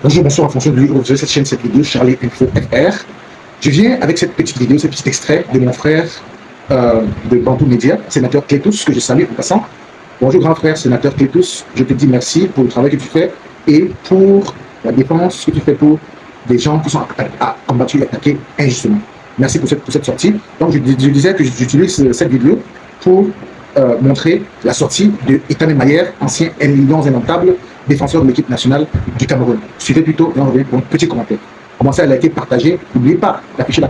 Bonjour, bonsoir, en fonction de l'heure de cette chaîne, cette vidéo, Charlie Info FR. Je viens avec cette petite vidéo, ce petit extrait de mon frère de Bantou Média, sénateur Clétus, que je salue en passant. Bonjour grand frère, sénateur Clétus, je te dis merci pour le travail que tu fais et pour la défense que tu fais pour des gens qui sont combattus et attaqués injustement. Merci pour cette sortie. Donc je disais que j'utilise cette vidéo pour montrer la sortie de Ethan Mayer, ancien lion indomptable, défenseur de l'équipe nationale du Cameroun. Suivez plutôt et on revient pour un petit commentaire. Commencez à liker, partager. N'oubliez pas d'activer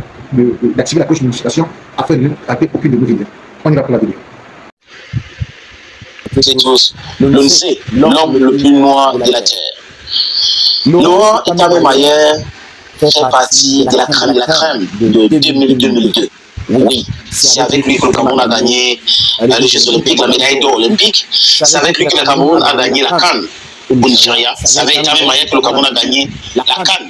la cloche de notification afin de ne rater aucune de nos vidéos. On y va pour la vidéo. C'est tous l'ONC, l'homme le plus noir de la terre. Laurent Ethan Mayer fait partie de la crème de 2002. Oui, c'est avec lui que le Cameroun a gagné les Jeux Olympiques, la médaille d'or olympique. C'est avec lui que le Cameroun a gagné la CAN au Nigeria. C'est avec Ethan Mayer que le Cameroun a gagné la CAN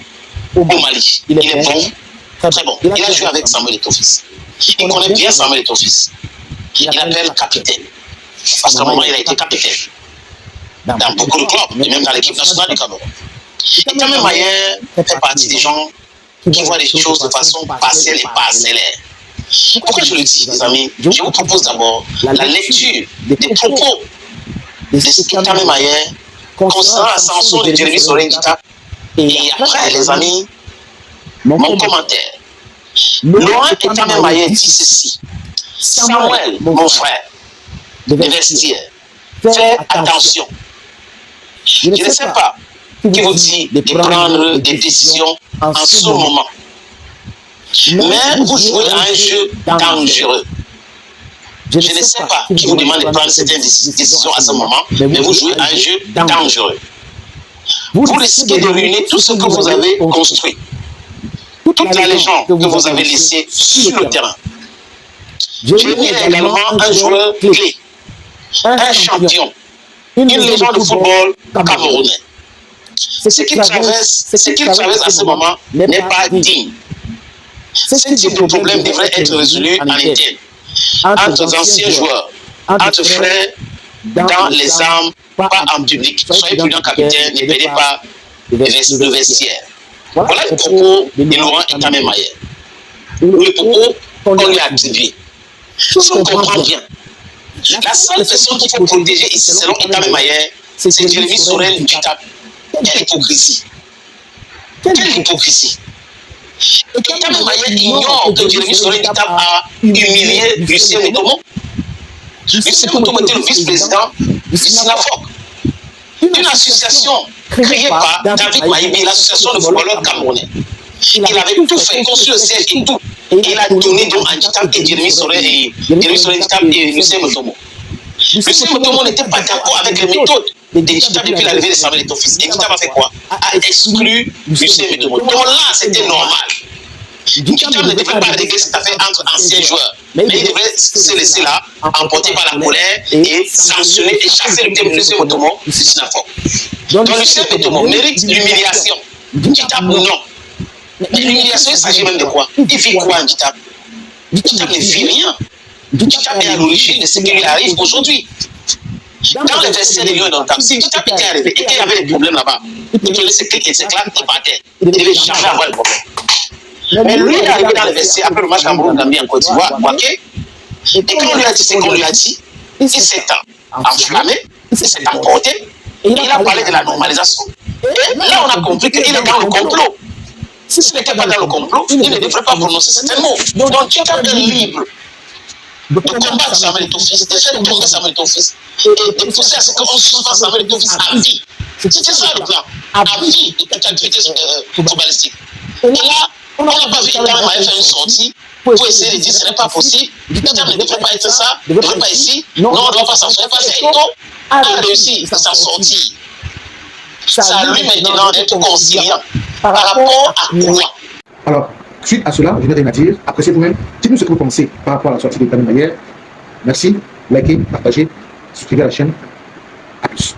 au Mali. Il est bon, très bon. Il a joué avec Samuel Eto'o-Fils. Il connaît bien Samuel Eto'o-Fils. Il l'appelle capitaine. Parce qu'à un moment, il a été capitaine dans beaucoup de clubs, et même dans l'équipe nationale du Cameroun. Ethan Mayer fait partie des gens qui voient les choses de façon partielle et parcellaire. Pourquoi je le dis, les amis? Je vous propose d'abord la lecture des propos de Ethan Mayer concernant la sanction de Jérémy Soreng-Dita. Et après, les amis, mon commentaire. Laurent Ethan Mayer dit ceci. Samuel, mon frère, de vestiaire, fais attention. Je ne sais pas qui vous dit de prendre des décisions en ce moment. Mais vous jouez à un jeu dangereux. Je ne sais pas qui vous demande de prendre certaines décisions à ce moment, mais vous jouez à un jeu dangereux. Vous risquez de ruiner tout ce que vous avez construit, toute la légende que vous avez laissée sur le terrain. Jérémy est également un joueur clé, un champion, une légende de football camerounais. Ce qu'il traverse à ce moment n'est pas digne. Ce type de problème devrait être résolu en interne, entre anciens joueurs, entre frères, dans les armes, pas en public. Soyez prudent, capitaine, ne perdez pas le vestiaire. Voilà le propos de Laurent Ethan Mayer. Le propos qu'on lui a attribué. Si on comprend bien, la seule personne qu'il faut protéger ici, selon Ethan Mayer, c'est Jérémy Soreng-Dita. Quelle hypocrisie! Quelle hypocrisie! Ethan Mayer ignore que Jérémy Soreng-Dita a humilié Lucien Motomo. Lucien Motomo était le vice-président du SINAFOC, une association créée par David Maïbi, l'association de footballeurs camerounais. Il avait tout fait, construit le siège et tout. Et il a donné donc à Dita et Jérémy Soreng-Dita et Lucien Motomo. Lucien Motomo n'était pas d'accord avec les méthodes de Dita depuis l'arrivée de Samuel Eto'o-Fils. Et Dita a fait quoi? A exclu Lucien Motomo. Donc là, c'était normal. Dita ne devait pas régler cette affaire entre anciens joueurs, mais il devait se laisser là, emporter par la colère et sanctionner et chasser le Lucien Motomo du SINAFOC. Donc Lucien Motomo mérite l'humiliation. Dita non. Mais l'humiliation, il s'agit même de quoi? Il vit quoi en Dita? Dita ne vit rien. Dita est à l'origine de ce qui lui arrive aujourd'hui. Dans le vestiaire de Lion indomptable, si Dita était arrivé et qu'il y avait des problèmes là-bas, il prenait ses clics et ses claques et partait. Il ne devait jamais avoir de problème. Mais lui, il est arrivé dans le vestiaire après le match Cameroun-Gambie en Côte d'Ivoire, et quand on lui a dit ce qu'on lui a dit, il s'est enflammé, il s'est emporté, et il a parlé de la normalisation. Et là, on a compris qu'il est dans le complot. Si ce n'était pas dans le complot, il ne devrait pas prononcer certains mots. Donc, Dita est libre de combattre Samuel Eto'o-Fils, d'essayer de trouver Samuel Eto'o-Fils, et de pousser à ce qu'on suspende Samuel Eto'o-Fils à vie. C'était ça le plan, à vie de toute activité footballistique. Et là, on n'a pas vu Ethan Mayer faire une sortie pour essayer de dire que ce n'est pas possible. Dita ne devrait pas être ça, ne devrait pas ici. Non, on ne doit pas sanctionner parce que Eto'o a réussi à s'en sortir. Ça à lui maintenant d'être conciliant par rapport à quoi? Alors, suite à cela, je n'ai rien à dire. Appréciez vous-même. Dites-nous ce que vous pensez par rapport à la sortie d'Ethan Mayer. Merci. Likez, partagez, souscrivez à la chaîne. À plus.